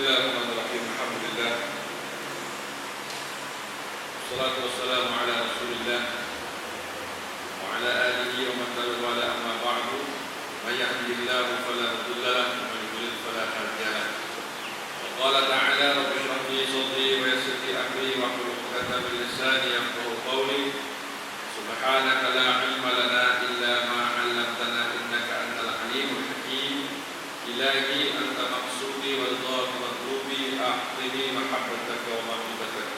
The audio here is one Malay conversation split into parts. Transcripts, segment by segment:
Bismillahirrahmanirrahim. Alhamdulillah. Wassalatu wassalamu ala Rasulillah wa ala alihi wa man tabi'ahu amma ba'du. May yahdihillahu fala mudilla lahu wa man yudlil fala hadiya lahu. Wa qala ta'ala rabbi shrah li sadri wa yassir li amri wahlul 'uqdatam min lisani yafqahu qawli. Subhanaka la ilma lana illa ma 'allamtana innaka antal alimul hakim. Ilahi anta maqsudi wal ghadab matlubi a'tini mahabbataka wa mahibbataka.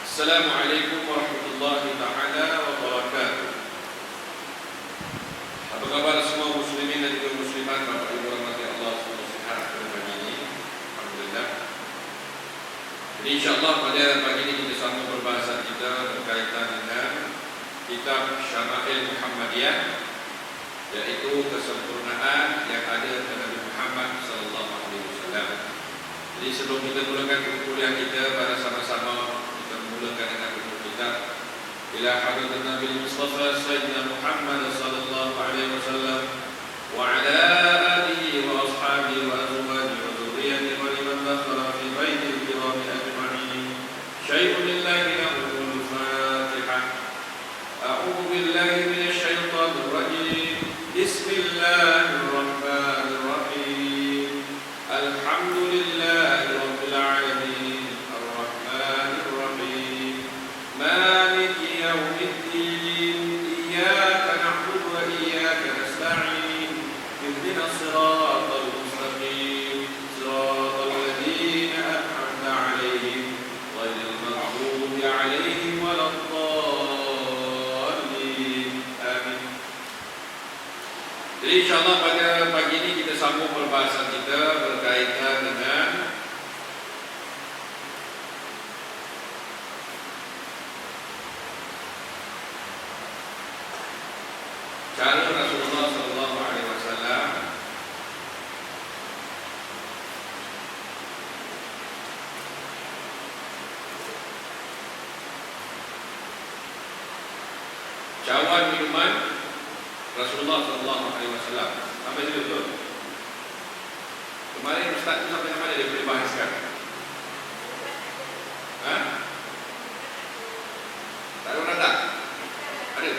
Assalamualaikum warahmatullahi ta'ala wabarakatuh. Apa kabar semua muslimin dan juga muslimat, Bapak Ibu rahmati Allah, semoga sehat pada pagi ini. Alhamdulillah. Jadi insyaAllah pada pagi ini kita sambung perbahasan kita berkaitan dengan kitab Syama'il Muhammadiyah, yaitu kesempurnaan yang ada pada Nabi Muhammad sallallahu alaihi wasallam. Jadi sebelum kita mulakan kuliah kita, pada sama-sama kita mulakan dengan buku kitab Ila Hadratin Nabi Mustafa Sayyidina Muhammad sallallahu alaihi wasallam wa ala alihi wa ashabihi wa azwajihi wa dzurriyyatihi wa liman dakhala fi baitil kiram ajma'in. Syai'un lillahi yaqulul Fatihah. A'udzu billahi minasy syaithanir rajim. Bismillahirrahmanirrahim. Alhamdulillahi rabbil alamin. Ar-Rahmanir Rahim. Maliki yaumiddin. Iyyaka na'budu wa iyyaka nasta'in. Ihdinas siratal mustaqim. Siratal ladzina an'amta 'alaihim ghairil maghdubi 'alaihim waladdallin. Amin. Jadi insyaAllah pada pagi ini kita sambung perbahasan kita berkaitan dengan cara Rasulullah sallallahu alaihi wasallam cawan minuman Rasulullah sallallahu alaihi wasallam. Sampai sini betul. Kemarin Ustaz tu sampai mana dia boleh bahaskan? Tak ada orang tak? Ada?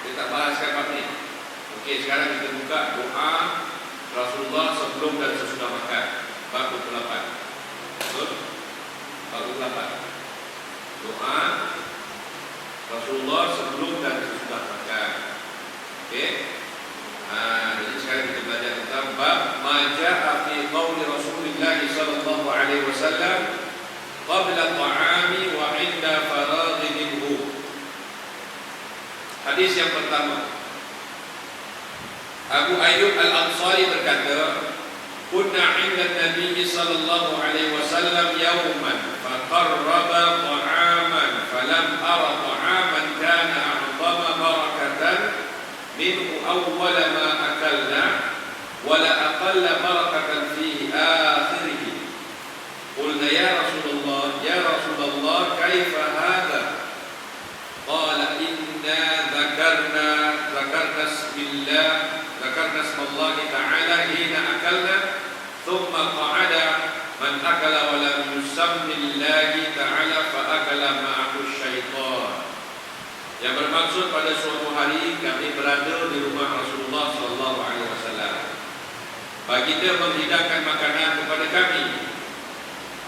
Dia tak bahaskan bab ni. Okey, sekarang kita buka doa Rasulullah sebelum dan sesudah makan. Bab 28. Betul? Bab 28. Doa Rasulullah sebelum dan sesudah makan. Okey. Jadi sekarang kita belajar tentang bab maja'a fi qauli Rasulullah sallallahu alaihi wasallam qabla ta'ami wa 'inda faraghi minhu. Hadis yang pertama, Abu Ayyub Al-Ansari berkata, "Kunna 'inda Nabi sallallahu alaihi wasallam yawman fa qarraba ta'aman falam ara ta'aman kana a'zama barakatan minhu awwala ma akalna wa la aqalla barakatan fi akhirih." Qulna ya Rasulullah kaifa hadha? Qala inna dhakarna ismallah ta'ala hina akalna thumma qa'ada man akala wa lam yusammillahi ta'ala fa akala ma'ahu syaitan. Yang bermaksud pada suatu hari kami berada di rumah Rasulullah sallallahu alaihi wasallam. Baginda menghidangkan makanan kepada kami.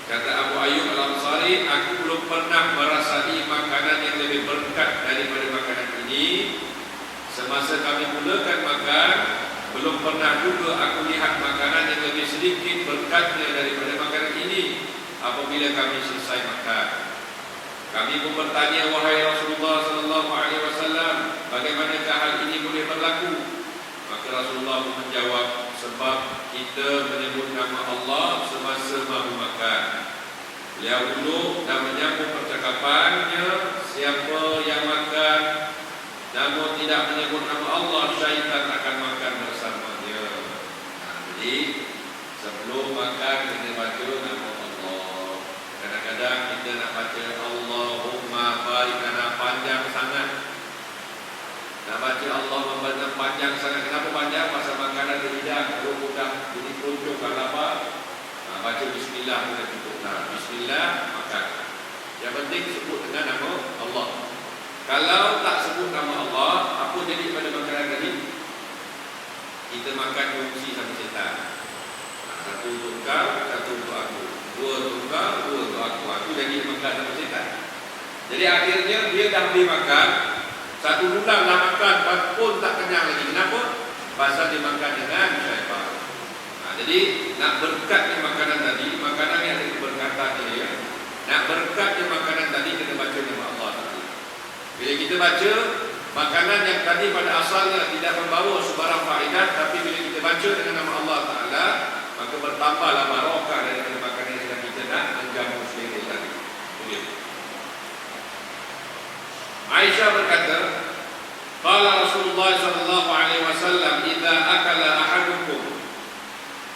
Kata Abu Ayyub Al-Ansari, aku belum pernah merasai makanan yang lebih berkat daripada makanan ini. Semasa kami mulakan makan, belum pernah juga aku lihat makanan yang lebih sedikit berkatnya daripada makanan ini apabila kami selesai makan. Kami pun bertanya, wahai Rasulullah sallallahu alaihi wasallam, bagaimanakah hal ini boleh berlaku? Maka Rasulullah pun menjawab, sebab kita menyebut nama Allah semasa mahu makan. Beliau duduk dan menyambung percakapannya, siapa yang makan namun tidak menyebut nama Allah, syaitan akan makan bersamanya. Jadi sebelum makan kita baca nama Allah. Kadang-kadang kita nak baca Allahumma barik lana, panjang sangat. Nak baca Allah membaca panjang sangat. Kenapa panjang? Pasal makanan di lidah. Kalau mudah jadi keruncung, kalau lapar baca bismillah sudah cukup. Bismillah makan. Yang penting sebut dengan nama Allah. Kalau tak sebut nama Allah, apa jadi pada makanan tadi? Kita makan fungsi sama setan. Satu untuk kau, satu untuk aku. Dua untuk kau, dua untuk aku. Aku jadi makan sama setan. Jadi akhirnya dia dah boleh makan. Satu bulan dah makan pun tak kenyang lagi. Kenapa? Pasal dia makan dengan syaitan. Jadi nak berkatnya makanan tadi, makanan yang ada keberkatan dia. Nak berkatnya makanan tadi kena baca nama Allah tadi. Bila kita baca makanan yang tadi pada asalnya tidak membawa sebarang faedah, tapi bila kita baca dengan nama Allah Taala, maka bertambahlah barakah daripada makanan yang sedang kita nak menjamu sendiri tadi. Begitu. Aisyah berkata, qala Rasulullah sallallahu alaihi wasallam, "Idza akala ahadukum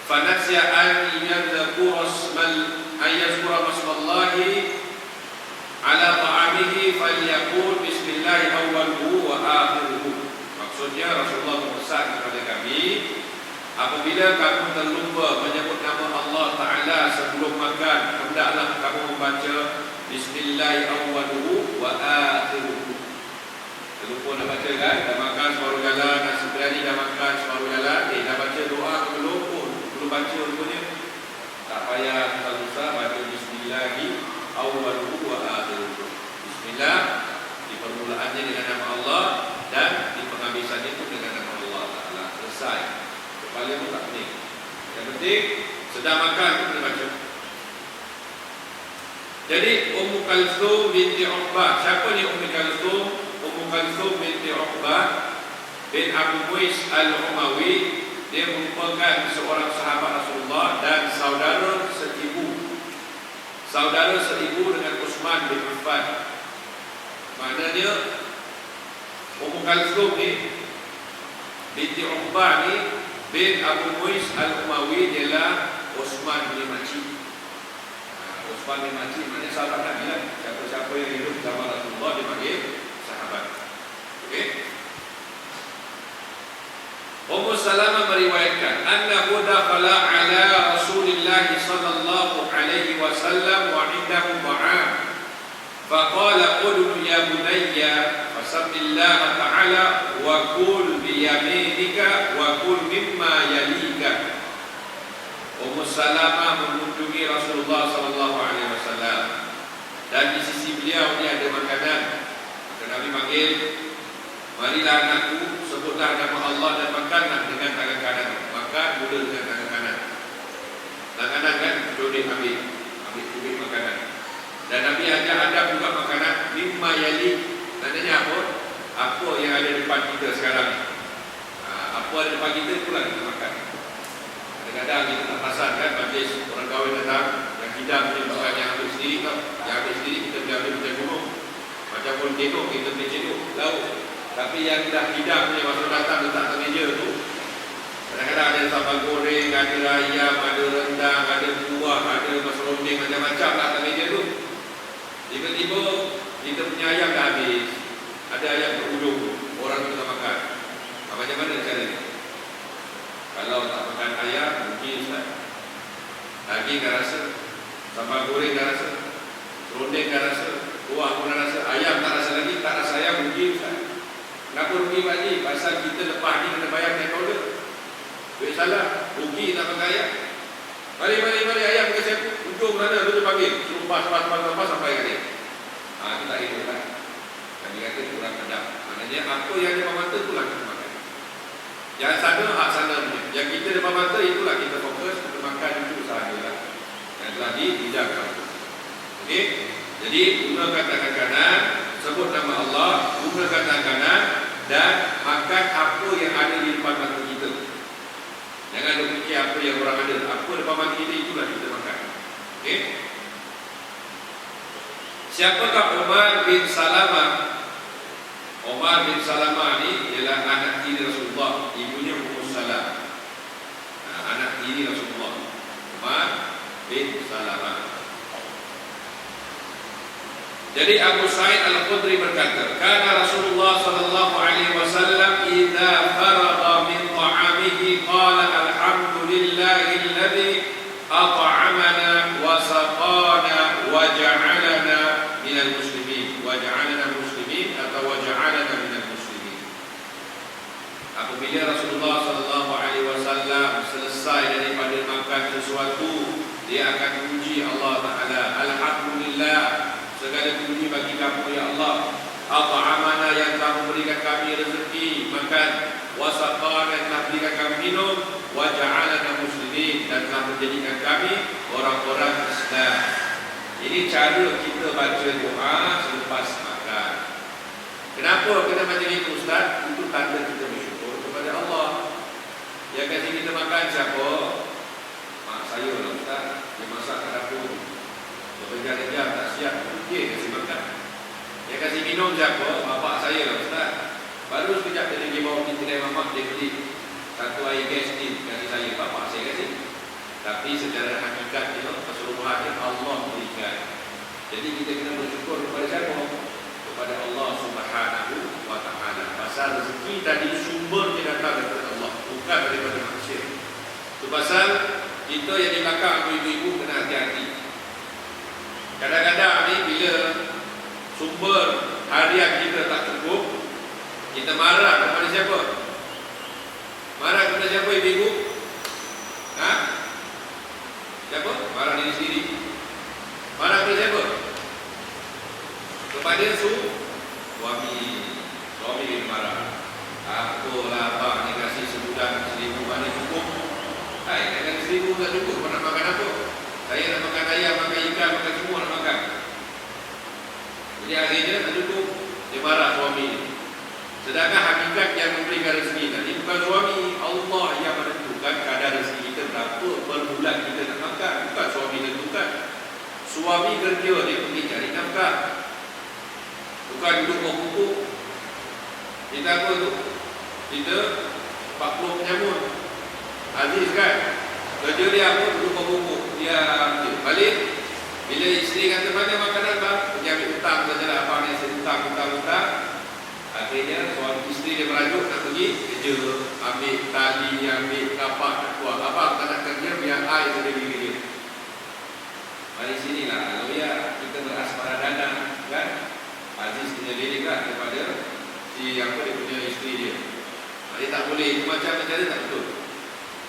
fanasya an yadhkura ismallahi ala ta'amihi falyaqul bismillah awwaluhu wa akhiruhu." Maksudnya Rasulullah memesan kepada kami, apabila kamu terlupa menyebut nama Allah Taala sebelum makan, hendaklah kamu membaca bismillah awwaluhu wa akhiruhu. Terlupa nak baca kan? Dah makan separuh jalan, nasi biryani dah makan separuh jalan, dah baca doa belum pun, belum baca rupanya. Tak payah susah baca bismillah awwaluhu wa akhiruhu. Bismillah di permulaannya dengan nama Allah dan di penghabisannya itu dengan nama Allah Taala. Selesai. Kepala pun tak pening. Yang penting sedang makan pun kena baca. Jadi Ummu Kalthum binti Uqbah. Siapa ni Ummu Kalthum? Ummu Kalthum binti Uqbah bin Abu Muis al-Umawi. Dia merupakan seorang sahabat Rasulullah dan saudara seibu. Saudara seibu dengan Utsman bin Affan. Maknanya Ummu Kalthum ni binti Uqbah ni bin Abu Muis al-Umawi ialah Utsman bin Affan. Utsman bin Affan maknanya sahabat Nabi lah. Siapa-siapa yang hidup zaman Rasulullah dipanggil sahabat. Okey. Ummu Salamah meriwayatkan annahu dakhala ala Rasulillah sallallahu alaihi wasallam wa indahu ta'am. Faqala qul ya bunayya fasamillah ta'ala wa kul bi yaminika wa kul mimma yalika. Ummu Salamah mengunjungi Rasulullah sallallahu alaihi wasallam dan di sisi beliau ni ada makanan. Maka Nabi panggil, marilah anakku, sebutlah nama Allah dan makanlah dengan tangan kanan. Makan mula dengan tangan kanan. Tangan kanan kan duduk ambil kubik makanan. Dan Nabi ajar adab juga makanan mimma yali. Tandanya apa? Apa yang ada depan kita sekarang ni. Apa ada depan kita itulah kita makan. Kadang-kadang kita tak perasan kan, majlis orang kahwin datang, yang hidang punya bukan yang ambil sendiri tau. Yang ambil sendiri kita boleh ambil macam gunung. Macam pun tengok kita boleh cedok lauk. Tapi yang dah hidang punya masa datang letak atas meja tu, kadang-kadang ada sambal goreng, ada ayam, ada rendang, ada buah, ada serunding macam-macam lah atas meja tu. Tiba-tiba kita punya ayam dah habis. Ada ayam berhujung, orang tu tak makan. Macam mana cara ni? Kalau tak makan ayam, mungkin Ustaz. Daging dah rasa, sambal goreng dah rasa, serunding dah rasa, buah pun dah rasa, ayam tak rasa lagi, tak rasa ayam mungkin Ustaz. Kenapa rugi Pak Haji? Pasal kita lepas ni kena bayar naik order. Duit salah, rugi tak pakai ayam. Balik ayam kasi aku. Ujung mana tu panggil. Suruh pas sampai kali. Itu tak hidup kan. Dan dia kata kurang adab. Maknanya apa yang depan mata itulah kita makan. Yang sana, hak sana punya. Yang kita depan mata itulah kita fokus. Kita makan itu sahajalah. Yang telah dihidangkan. Okey. Jadi gunakan tangan kanan, sebut nama Allah, gunakan tangan kanan dan makan apa yang ada di depan mata kita. Jangan ada fikir apa yang orang ada. Apa depan mata kita itulah kita makan. Okey. Siapakah Umar bin Salamah? Umar bin Salamah ni ialah anak tiri Rasulullah, ibunya Ummu Salamah. Anak tiri Rasulullah, Umar bin Salamah. Jadi Abu Sa'id Al-Khudri berkata, "Kana Rasulullah sallallahu alaihi wasallam idza faragha min ta'amihi qala alhamdulillahilladzi at'amana apabila Rasulullah sallallahu alaihi wasallam selesai daripada makan sesuatu, dia akan puji Allah Taala. Alhamdulillah, segala puji bagi kamu ya Allah. At'amana, yang telah memberikan kami rezeki makan, wasaqana, yang telah memberikan kami minum, wa ja'alana muslimin, dan telah menjadikan kami orang-orang Islam. Ini cara kita baca doa selepas makan. Kenapa kena macam itu, Ustaz? Itu tanda kita bersyukur kepada Allah. Yang kasih kita makan siapa? Mak saya lah, Ustaz. Dia masak kat dapur, bekerja-kerja tak siap, dia kasih makan. Yang kasih minum siapa? Bapak saya lah, Ustaz. Baru sekejap dia pergi bawa pintu kedai mamak, dia beli satu air gas ni kasih saya, bapak saya kasih. Tapi secara hakikat keseluruhannya Allah berikan. Jadi kita kena bersyukur kepada siapa? Kepada Allah Subhanahu wa Ta'ala. Pasal rezeki tadi sumbernya datang daripada Allah, bukan daripada manusia. Itu pasal kita yang di belakang ibu-ibu kena hati-hati. Kadang-kadang ni bila sumber harian kita tak cukup, kita marah kepada siapa? Marah kepada siapa, ibu-ibu? Ha? Siapa? Marah diri sendiri. Marah kepada siapa? Kepada suami. Suami dia marah. Apalah abang ni kasih sebulan 1,000, mana cukup? Hai, nak kasih 1,000 tak cukup, nak makan apa? Saya nak makan ayam, makan ikan, makan semua nak makan. Jadi akhirnya tak cukup, dia marah suami ni. Sedangkan hakikat yang memberikan rezeki tadi bukan suami, Allah yang menentukan kadar rezeki kita berapa per bulan kita nak makan, bukan suami tentukan. Suami kerja, dia pergi cari nafkah, bukan duduk bawa pupuk. Kita apa tu? Kita 40 penyamun. Aziz kan? Kerja dia apa? Duduk bawa pupuk. Dia balik. Bila isteri kata mana makanan bang? Dia ambil hutang sajalah. Abang ni saya hutang. Akhirnya suami isteri dia merajuk nak pergi kerja, ambil tali, ambil kapak nak buat. Abang tak nak kerja, biar I saja pergi kerja. Mari sinilah, kalau ya kita berasmara dana kan, Aziz punya diri kan kepada si apa dia punya isteri dia. Dia tak boleh, itu macam dia tak betul.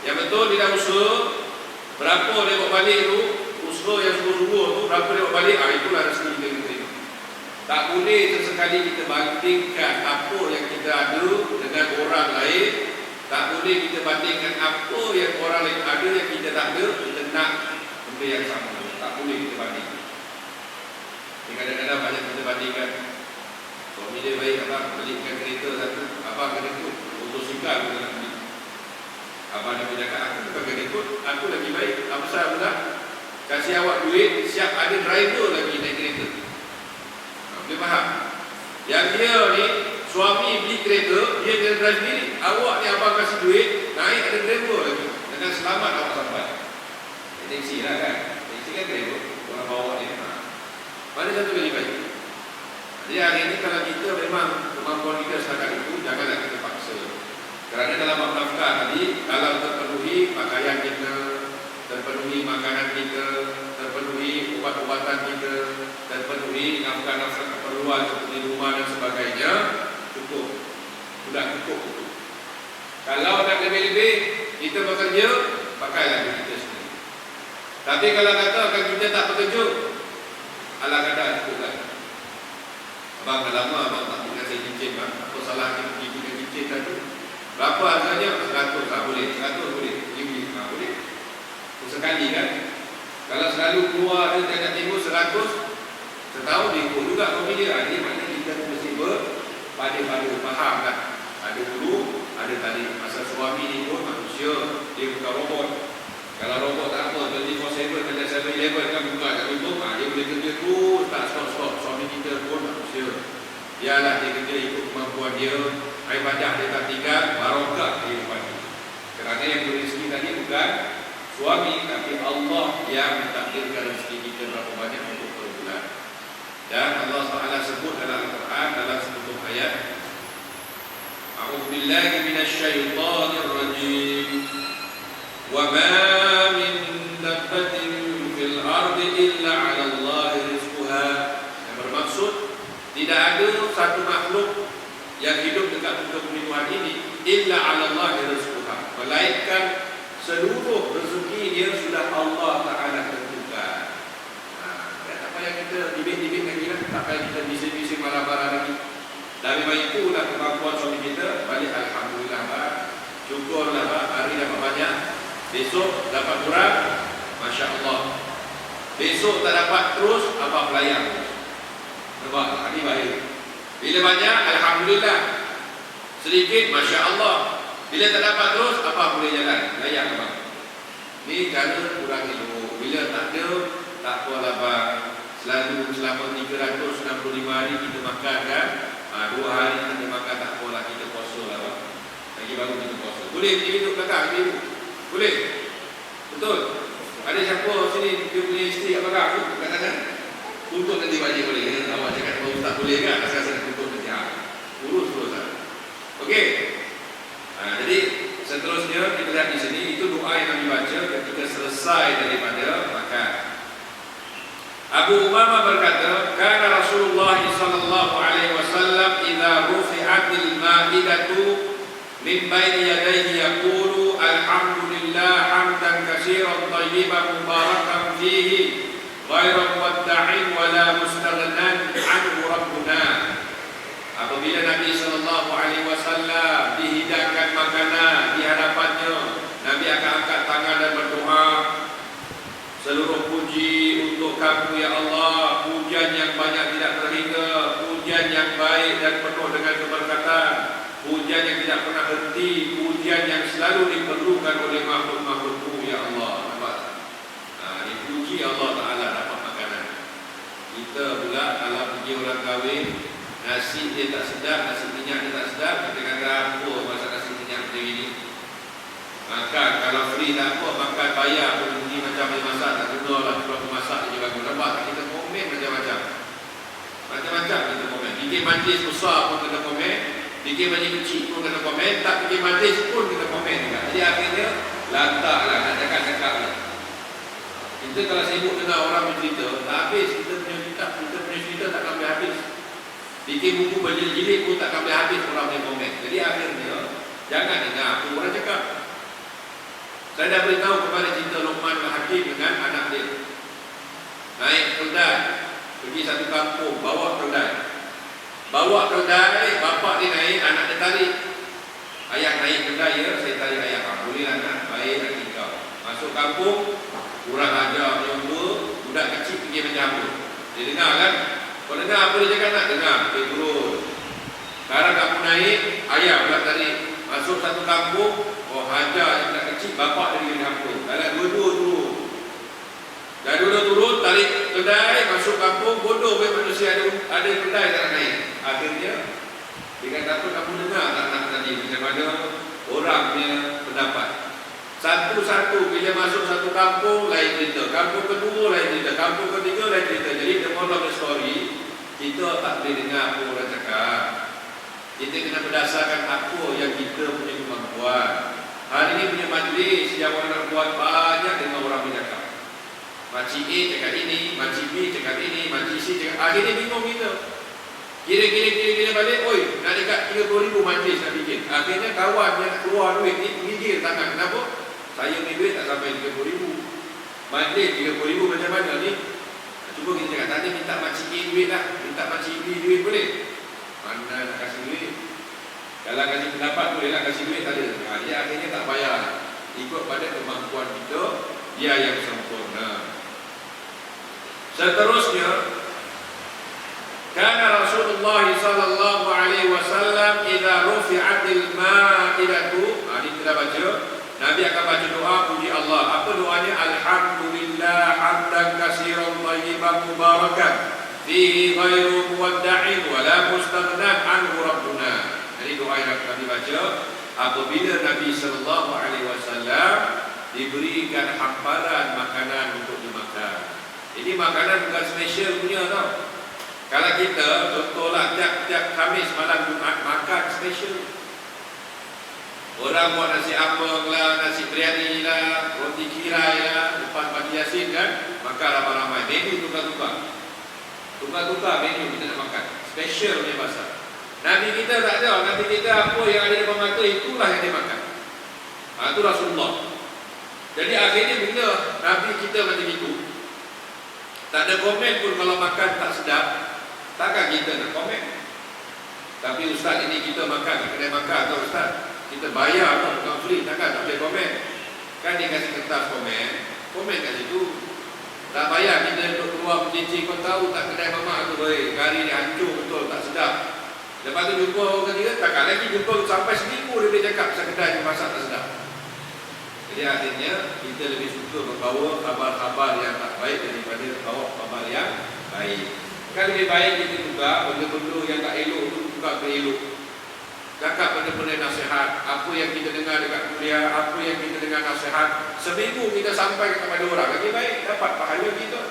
Yang betul dia dah usaha, berapa dia bawa balik tu, usaha yang sungguh-sungguh tu, berapa dia bawa balik, itulah rezeki kita terima. Tak boleh sesekali kita bandingkan apa yang kita ada dengan orang lain. Tak boleh kita bandingkan apa yang orang lain ada yang kita tak ada, kita nak benda yang sama. Tak boleh kita bandingkan. Kadang-kadang banyak kita bandingkan. Suami dia baik, abang belikan kereta satu, abang kena ikut, motosikal pun nak beli. Abang dia bercakap, aku bukan kena ikut, aku lagi baik. Apa pasal pula? Kasih awak duit, siap ada driver lagi naik kereta. Boleh faham? Yang dia ni, suami beli kereta, dia kena drive sendiri. Awak ni abang kasih duit, naik ada driver lagi. Dengan selamat awak sampai. Teksi lah kan? Teksi kan driver, orang bawa dia. Mana satu lagi baik? Jadi hari ini kalau kita memang kemampuan kita setakat itu, janganlah kita paksa. Kerana dalam bab nafkah tadi, kalau terpenuhi pakaian kita, terpenuhi makanan kita, terpenuhi ubat-ubatan kita, terpenuhi nafkah-nafkah keperluan seperti rumah dan sebagainya, cukup. Sudah cukup. Kalau nak lebih-lebih, kita bekerja, pakailah duit kita sendiri. Tapi kalau katakan kita tak bekerja, ala kadar cukup kan. Abang dah lama abang tak pergi kasih cincin bang. Apa salah kita pergi dengan cincin tadi? Berapa harganya? 100 tak boleh. 100 boleh. Beli tak boleh. Sekali kan. Kalau selalu keluar dia nak tengok 100, setahun dia ikut juga suami dia. Ini maknanya kita mesti berpada-pada faham kan. Ada dulu, ada tadi. Masa suami ni pun manusia, dia bukan robot. Kalau robot tak apa, 24/7 kerja 7-11 kan buka kat tutup, dia boleh kerja terus, tak stop-stop. Suami kita pun manusia. Biarlah dia kerja ikut kemampuan dia, air pajak dia tak tinggal, barokah kehidupan dia. Kerana yang beri rezeki tadi bukan suami, tapi Allah yang mentakdirkan rezeki kita berapa banyak untuk per bulan. Dan Allah Taala sebut dalam Al-Quran dalam sebuah ayat, A'udzubillahi minasyaitonir rajim. Wa ma min dabbatin fil ardi illa 'ala Allahi rizquha. Yang bermaksud tidak ada satu makhluk yang hidup dekat muka bumi Tuhan ini illa 'ala Allah rizquha. Melainkan seluruh rezeki dia sudah Allah Taala tentukan. Tak payah kita dibit-dibit lagi lah. Tak payah kita bising-bising marah-marah lagi. Dari itu lah kemampuan suami kita. Balik alhamdulillah pak. Syukurlah pak. Hari dapat banyak. Besok dapat kurang. Masya Allah. Besok tak dapat terus. Abang pelayang. Nampak? Ini baik. Bila banyak alhamdulillah. Sedikit Masya Allah. Bila tak dapat terus abang boleh jalan. Layak abang. Ini cara kurang ilmu. Bila tak ada, tak apalah bang. Selalu selama 365 hari kita makan kan. 2 hari kita makan tak apalah, kita puasa lah bang. Lagi baru kita puasa. Boleh kita hidup belakang kita. Boleh? Betul? Ada siapa sini dia punya isteri kat belakang tu? Katakan tuntut nanti balik boleh. Awak cakap baru tak boleh kan? Asal-asal tuntut nanti. Urus terus lah. Okey. Jadi seterusnya kita lihat di sini itu doa yang kami baca ketika selesai daripada makan. Abu Umamah berkata, "Kana Rasulullah sallallahu alaihi wasallam idza rufi'atil ma'idatu min baini yadayhi yaqulu alhamdulillah hamdan katsiran thayyiban mubarakan fihi ghairu muwadda'in wa la mustaghnan anhu rabbuna." Apabila Nabi sallallahu alaihi wasallam dihidangkan makanan di hadapannya, Nabi akan angkat tangan dan berdoa, "Seluruh puji untuk Kamu ya Allah, pujian yang banyak tidak terhingga, pujian yang baik dan penuh dengan keberkatan, pujian yang tidak pernah henti, pujian yang selalu diperlukan oleh makhluk-makhluk-Mu ya Allah." Nampak? Dipuji Allah Taala dapat makanan. Kita pula kalau pergi orang kahwin, nasi dia tak sedap, nasi minyak dia tak sedap, kita kata apa masak nasi minyak macam ini. Makan, kalau free tak apa, makan bayar pun ini macam dia masak, tak guna lah, kalau masak dia bagus. Nampak, kita komen macam-macam. Macam-macam kita komen. Bikin majlis besar pun kena komen, bikin majlis kecil pun kena komen, tak bikin majlis pun kena komen juga. Jadi akhirnya, lantak lah, nak cakap-cakap lah. Kita kalau sibuk dengar orang bercerita, tak habis, kita punya cerita tak akan habis. Bikin buku berjilid-jilid pun tak boleh habis orang yang komen. Jadi akhirnya jangan dengar apa orang cakap. Saya dah beritahu kepada cerita Luqman Hakim dengan anak dia. Naik keldai, pergi satu kampung, bawa keldai. Bawa keldai, bapak dia naik, anak dia tarik. Ayah naik keldai ya, saya tarik ayah. Boleh lah nak, baik nak kau. Masuk kampung, kurang ajar yang dua, budak kecil pergi macam apa. Dia dengar kan? Kau dengar apa dia cakap nak? Dengar, dia turun. Sekarang kamu naik, ayah pula tarik. Masuk satu kampung, hajar yang kecil, bapak dia pergi kampung. Dalam dua-dua turun. Dah dua-dua turun, tarik kedai, masuk kampung, bodoh manusia ada kedai tak nak naik. Akhirnya, dia kata apa kamu dengar tak nak tadi, macam mana orang punya pendapat. Satu-satu bila masuk satu kampung lain cerita, kampung kedua lain cerita, kampung ketiga lain cerita. Jadi the moral of the story, kita tak boleh dengar apa orang cakap. Kita kena berdasarkan apa yang kita punya kemampuan. Hari ini punya majlis yang orang nak buat banyak dengan orang bercakap. Makcik A cakap ini, makcik B cakap ini, makcik C cakap. Akhirnya bingung kita. Kira-kira balik, oi, nak dekat 30,000 majlis nak bikin. Akhirnya kawan yang nak keluar duit ni menggigil tangan. Kenapa? Saya ni duit tak sampai 30,000. Majlis 30,000 macam mana ni? Cuba kita cakap, tadi minta makcik A duit lah, minta makcik B duit boleh? Mana nak kasih duit? Kalau kasih pendapat boleh lah, kasih duit tak ada. Dia akhirnya tak bayar. Ikut pada kemampuan kita, dia yang sempurna. Seterusnya, kana Rasulullah sallallahu alaihi wasallam idza rufi'atil ma'idatu, ini kita baca, Nabi akan baca doa puji Allah. Apa doanya? Alhamdulillah hamdan katsiran thayyiban mubarakan fihi ghairu muwadda'in wa la mustaghnan anhu rabbuna. Jadi doa yang kami baca apabila Nabi sallallahu alaihi wasallam diberikan hamparan makanan untuk dimakan. Jadi makanan bukan special punya tau. Kalau kita contohlah tiap Khamis malam Jumaat makan special. Orang buat nasi apam lah, nasi biryani lah, roti kirai lah, lepas pagi yasin kan, makan ramai-ramai. Menu tukar-tukar. Tukar-tukar menu kita nak makan. Special punya bahasa. Nabi kita tak ada. Nabi kita apa yang ada di depan mata itulah yang dia makan. Itu Rasulullah. Jadi akhirnya bila Nabi kita macam itu, tak ada komen pun kalau makan tak sedap, takkan kita nak komen. Tapi ustaz ini kita makan kat kedai makan atau ustaz, kita bayar atau bukan free, takkan tak boleh komen. Kan dia kasih kertas komen kat situ. Tak payah kita duduk keluar bercincin, kau tahu tak kedai mamak tu kari ni hancur betul, tak sedap. Lepas tu jumpa orang ketiga, takkan lagi jumpa sampai seminggu dia boleh cakap pasal kedai yang masak tak sedap. Jadi akhirnya kita lebih suka membawa khabar-khabar yang tak baik daripada bawa khabar yang baik. Kan lebih baik kita juga benda-benda yang tak elok tu buka ke elok. Cakap benda-benda nasihat, apa yang kita dengar dekat kuliah, apa yang kita dengar nasihat, seminggu kita sampai kepada orang, lagi baik dapat pahala kita.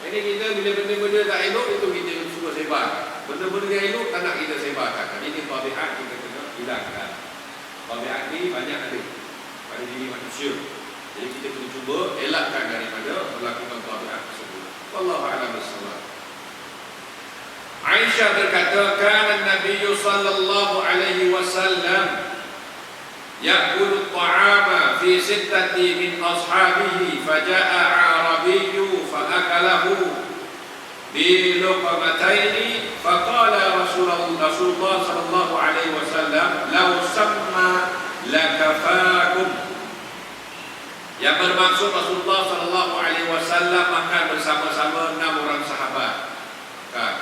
Jadi kita bila benda-benda tak elok itu kita suka sebar. Benda-benda yang elok tak nak kita sebarkan. Ini tabiat kita kena hilangkan. Tabiat ni banyak ada pada diri manusia. Jadi kita kena cuba elakkan daripada melakukan tabiat tersebut. Wallahu a'lam bissawab. Aisyah berkata, kana Nabi sallallahu alaihi wasallam ya'kulu at-ta'ama fi sittati min ashabihi, faja'a 'arabiyyu fa'akalahu bi luqmataini faqala Rasulullah sallallahu alaihi wasallam law samma lakafakum. Yang bermaksud Rasulullah sallallahu alaihi wasallam makan bersama-sama 6 orang sahabat. Kan?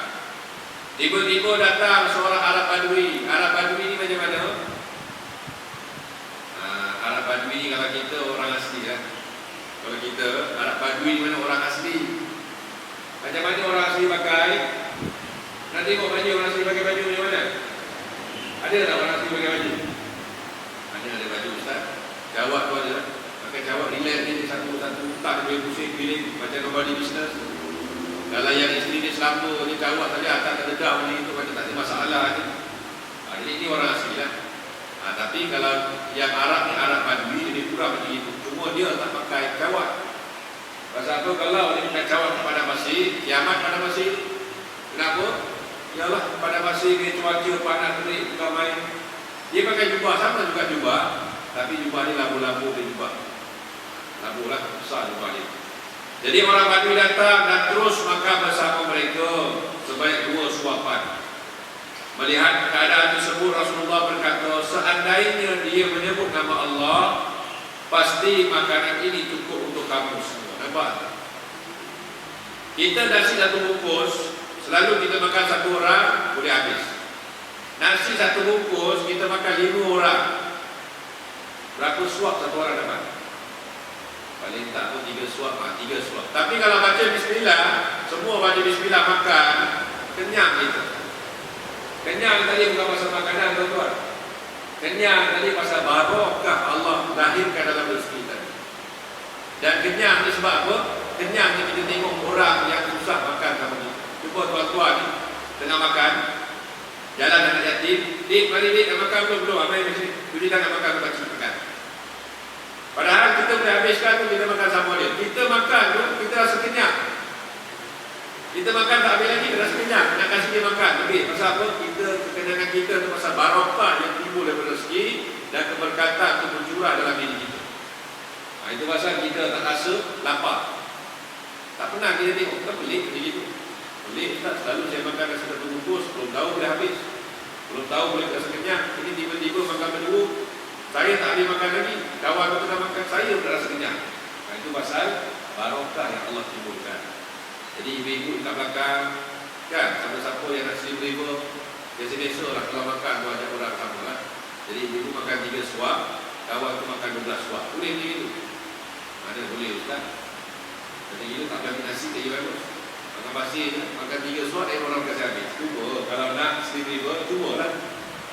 Tiba-tiba datang seorang Arab Badui. Arab Badui ni macam mana? Arab Badui ni kalau kita orang asli kan. Kalau kita Arab Badui ni mana orang asli. Macam mana orang asli pakai? Nak tengok baju orang asli pakai baju macam mana? Ada tak orang asli pakai baju? Mana ada baju ustaz? Jawab tu ada. Pakai jawab relax ni satu-satu tak boleh pusing pilih macam nobody business. Kalau yang isteri ni selamba ni jawab tadi atas terdedah ni itu macam tak ada masalah ni. Jadi ini orang asli lah. Tapi kalau yang Arab ni Arab Badui dia kurang macam itu. Cuma dia tak pakai jawab. Pasal apa kalau dia pakai jawab pada masih kiamat pada masih. Kenapa? Ialah pada masih dia cuaca panas terik bukan main. Dia pakai jubah sama juga jubah, tapi jubah ni lampu-lampu dia jubah. Lampu lah besar jubah dia. Jadi orang Badui datang dan terus makan bersama mereka sebanyak 2 suapan. Melihat keadaan tersebut Rasulullah berkata, seandainya dia menyebut nama Allah, pasti makanan ini cukup untuk kamu semua. Nampak? Kita nasi satu bungkus, selalu kita makan 1 orang boleh habis. Nasi 1 bungkus kita makan 5 orang. Berapa suap 1 orang dapat? Paling tak pun 3 suap, 3 suap. Tapi kalau baca bismillah, semua baca bismillah makan, kenyang kita. Kenyang tadi bukan pasal makanan tuan-tuan. Kenyang tadi pasal barakah Allah lahirkan dalam rezeki tadi. Dan kenyang ni sebab apa? Kenyang ni kita tengok orang yang susah makan sama ni. Cuba tuan-tuan ni tengah makan, jalan anak yatim, dik mari dik nak makan belum? Apa yang mesti cuci tangan makan lepas makan. Padahal kita boleh habiskan tu kita makan sama dia. Kita makan tu kita rasa kenyang. Kita makan tak habis lagi kita rasa kenyang. Nak kasih dia makan lebih. Pasal apa? Kita kekenyangan kita tu pasal barakah yang timbul daripada rezeki dan keberkatan tu bercurah dalam diri kita. Itu pasal kita tak rasa lapar. Tak pernah kita tengok. Kita pelik macam itu. Pelik tak selalu saya makan rasa terbungkus, belum tahu boleh habis. Belum tahu boleh rasa kenyang. Ini tiba-tiba makan berdua. Saya tak boleh makan lagi. Kawan aku tengah makan, saya pun rasa kenyang. Itu pasal barakah yang Allah timbulkan. Jadi ibu-ibu kat belakang, kan, siapa-siapa yang nak slim liver, biasa-biasa lah kalau makan tu ajak orang sama lah. Jadi ibu-ibu makan 3 suap, kawan tu makan 12 suap. Boleh macam itu? Mana boleh ustaz? Jadi itu tak bagi nasi tak bagus. Makan pasir, makan 3 suap, orang kasih habis. Cuba, kalau nak slim liver, cubalah.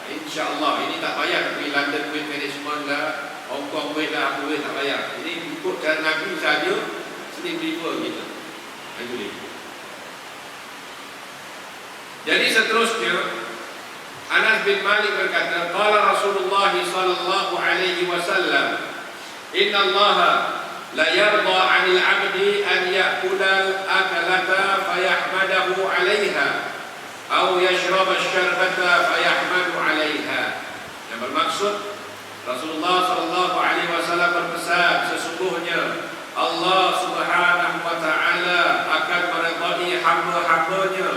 InsyaAllah, ini tak payah nak pergi London Weight Management lah, Hong Kong Weight lah, apa weight tak payah. Ini ikut cara Nabi saja, slim liver kita. Boleh. Jadi seterusnya Anas bin Malik berkata, qala Rasulullah sallallahu alaihi wasallam, inna Allah la yarda 'anil 'abdi an ya'kula al-akalata fayahmadahu 'alayha Au yashrab asy-syarbata fayahmadu 'alaiha. Yang bermaksud Rasulullah sallallahu alaihi wasallam berpesan, sesungguhnya Allah Subhanahu wa taala akan meridai hamba-hambanya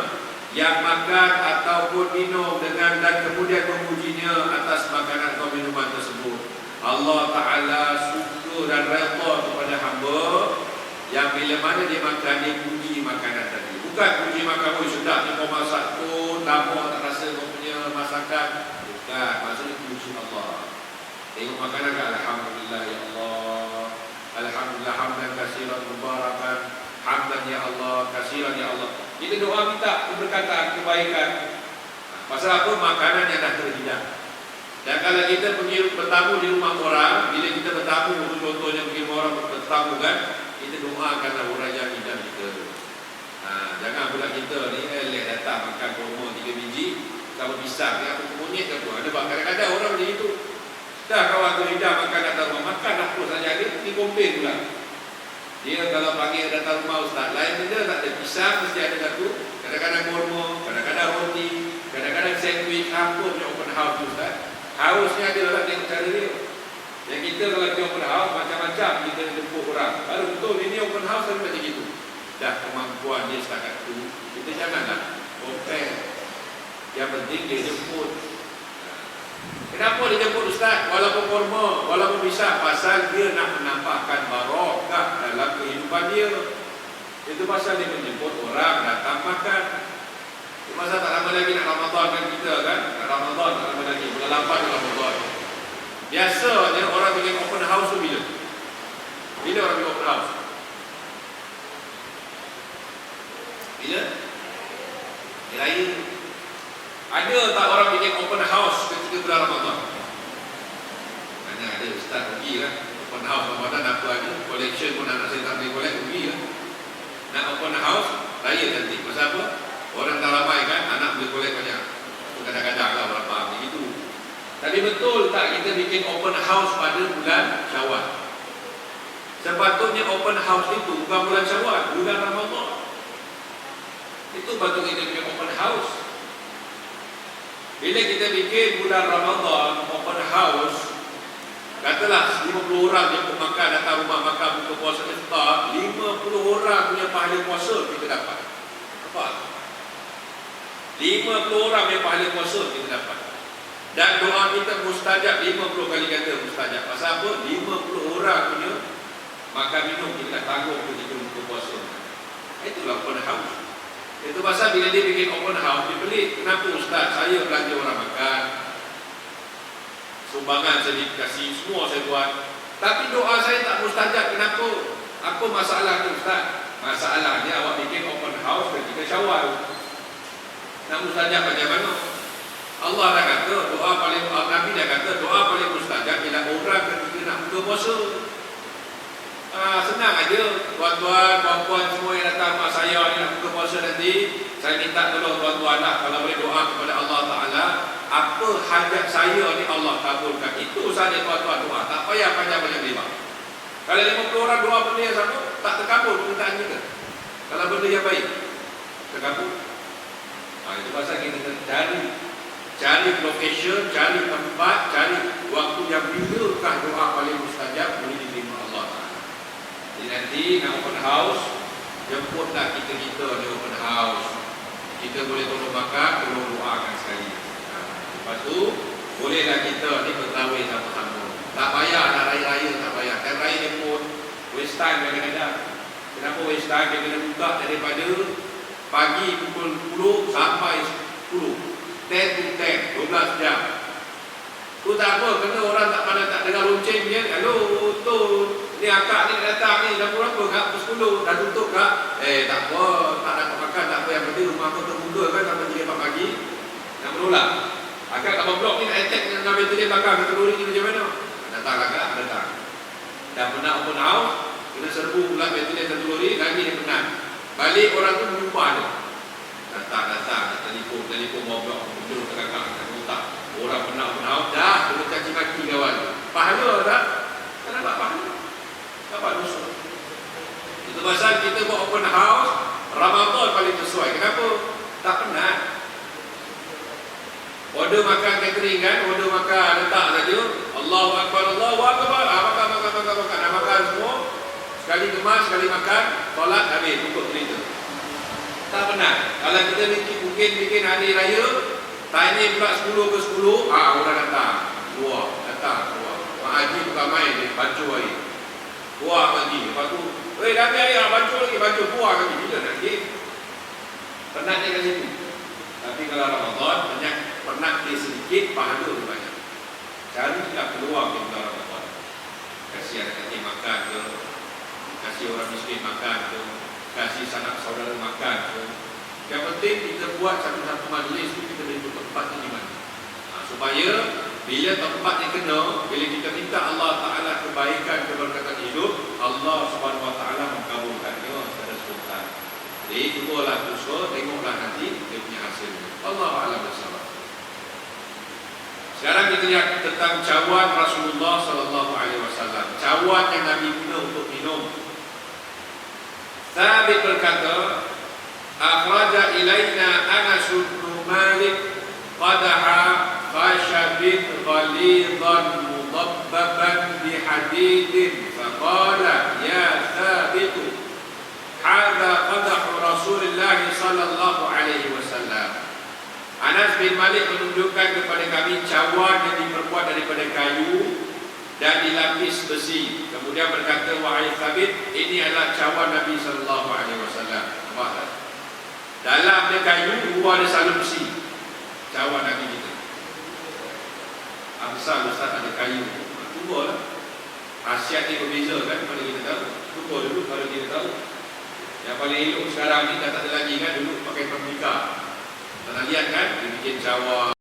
yang makan ataupun minum dengan dan kemudian memujinya atas makanan atau minuman tersebut. Allah taala suka dan redha kepada hamba yang bila mana dia makan, dia puji makanan tadi. Bukan puji makan, oh sedap ni kau masak tu, lama tak rasa kau punya masakan. Bukan, maksudnya puji Allah. Tengok makanan kan, alhamdulillah ya Allah, alhamdulillah hamdan katsiran mubarakan, hamdan ya Allah, katsiran ya Allah. Kita doa minta keberkatan, kebaikan. Pasal apa? Makanan yang dah terhidang. Dan kalau kita pergi bertamu di rumah orang, bila kita bertamu, contohnya pergi rumah orang bertamu kan, kita doakanlah orang yang hidang kita. Jangan pula kita ni datang makan kurma 3 biji, kalau pisang ni apa monyet ke apa. Ada kadang-kadang orang macam itu. Dah kawan tu hidang makan datang rumah, makan apa saja dia komplain pula. Dia kalau pagi datang rumah ustaz, lain benda tak ada, pisang mesti ada satu, kadang-kadang kurma, kadang-kadang roti, kadang-kadang sandwich, apa punya open house tu ustaz. Harusnya ada orang tengok cara dia. Yang kita kalau pergi open house, macam-macam kita jemput orang. Kalau betul ini open house kan macam itu. Dah kemampuan dia setakat itu, kita janganlah compare. Yang penting dia jemput. Kenapa dia jemput ustaz? Walaupun kurma, walaupun pisang, pasal dia nak menambahkan barakah dalam kehidupan dia. Itu pasal dia menjemput orang datang makan. Itu pasal tak lama lagi nak Ramadan kan kita kan? Nak Ramadan tak lama lagi, bulan 8 Ramadan. Biasanya orang bikin open house tu bila? Bila orang bikin open house? Bila? Raya. Ada tak orang bikin open house ketika bulan Ramadan? Mana ada ustaz pergi lah. Open house Ramadan apa ada? Collection pun anak saya tak boleh collect, pergi lah. Nak open house, raya nanti. Pasal apa? Orang dah ramai kan, anak boleh collect banyak. Kadang-kadang lah orang faham begitu. Tapi betul tak kita bikin open house pada bulan Syawal? Sepatutnya open house itu bukan bulan Syawal, bulan Ramadan. Itu patut kita bikin open house. Bila kita bikin bulan Ramadan open house, katalah 50 orang yang makan datang rumah makan buka puasa iftar, 50 orang punya pahala puasa kita dapat. Apa? 50 orang yang pahala puasa kita dapat. Dan doa kita mustajab, 50 kali kata mustajab. Pasal apa? 50 orang punya makan minum kita tanggung ketika buka puasa. Itulah open house. Itu pasal bila dia bikin open house, dia pelik. Kenapa ustaz? Saya belanja orang makan, sumbangan saya dikasih, semua saya buat. Tapi doa saya tak mustajab. Kenapa? Apa masalah tu ustaz? Masalahnya awak bikin open house ketika Syawal. Nak mustajab macam mana? Allah dah kata, doa paling, Nabi dah kata, doa paling mustajab bila orang ketika nak buka puasa. Senang aja, tuan-tuan, puan-puan semua yang datang mak saya ni nak buka puasa nanti, saya minta tolong tuan-tuan lah, kalau boleh doa kepada Allah Ta'ala, apa hajat saya ni Allah kabulkan. Itu sahaja tuan-tuan doa, tak payah panjang-panjang lebar. Kalau 50 orang doa benda yang sama, tak terkabul permintaan kita. Kalau benda yang baik, terkabul. Itu pasal kita cari location, cari tempat, cari waktu yang bilakah doa paling mustajab boleh diterima Allah Ta'ala. Jadi nanti nak open house, jemputlah kita-kita di open house. Kita boleh tolong makan, tolong doakan sekali. Lepas tu, bolehlah kita ni bertawih sama-sama. Tak payah nak raya-raya, tak payah. Time raya ni pun waste time kadang-kadang. Kenapa waste time? Dia kena buka daripada pagi pukul 10 sampai 10. 10 to 10, 12 jam. Tu tak apa, kena orang tak pandai tak dengar lonceng dia. Hello, tu ni akak ni datang ni, dah berapa kak? Pukul 10, dah tutup kak? Tak apa, tak dapat makan, tak apa. Yang penting rumah aku terbuka kan sampai 3 pagi. Nak menolak. Akak kat blok ni nak attack dengan ventilator belakang, kata lori ni macam mana? Datanglah kak, datang. Dah pernah open house, kena serbu pula ventilator satu lori, lagi dia penat. Balik orang tu berjumpa dia. Datang, telefon bawa blok, muncul ke kakak, kata otak. Orang pernah open house, dah kena caci maki kawan. Pahala tak? Tak dapat pahala. Dapat dosa. Itu pasal kita buat open house, Ramadan paling sesuai. Kenapa? Tak penat. makan catering kan, order makan, letak saja. Allahu Akbar, Allahu Akbar. Makan. Nak makan semua. Sekali kemas, sekali makan, solat habis, tutup cerita. Tak pernah. Kalau kita mungkin bikin hari raya, timing pula 10 ke 10, orang datang. Keluar. Mak Haji bukan main, dia baju hari. Keluar lagi. Lepas tu, dah habis ayah, baju lagi, keluar lagi. Bila nak pergi? Penatnya kat situ. Tapi kalau Ramadan, banyak penat dia sedikit, pahala dia banyak. Carilah peluang di bulan Ramadan. Kasih anak yatim makan ke, kasih orang miskin makan ke, kasih sanak saudara makan ke. Yang penting kita buat satu-satu majlis tu, kita tentu tempatnya di mana. Supaya bila tempat yang kena, bila kita minta Allah Ta'ala kebaikan, keberkatan hidup, Allah Subhanahu Wa Ta'ala mengabulkannya secara spontan. Jadi cubalah usaha, tengoklah nanti dia punya hasilnya. Allah A'lam bissawab. Sekarang kita lihat tentang cawan Rasulullah Sallallahu Alaihi Wasallam. Cawan yang Nabi guna untuk minum. Thabit berkata, akhraja ilaina Anas bin Malik qadaha khashabin ghalidan mudabbaban bihadidin faqala ya Thabit hadha qadah Rasulullah sallallahu alaihi wasallam. Anas bin Malik menunjukkan kepada kami cawan yang diperbuat daripada kayu dan dilapis besi. Kemudian berkata, wahai Thabit, ini adalah cawan Nabi sallallahu alaihi wasallam. Nampak tak? Dalamnya kayu, luar ada salur besi. Cawan Nabi kita. Amsal Ustaz ada kayu. Cuba lah. Khasiat ni berbeza kan, mana kita tahu. Cuba dulu kalau kita tahu. Yang paling elok sekarang ni dah tak ada lagi kan, dulu pakai pemika. Pernah lihat kan, dia bikin cawan.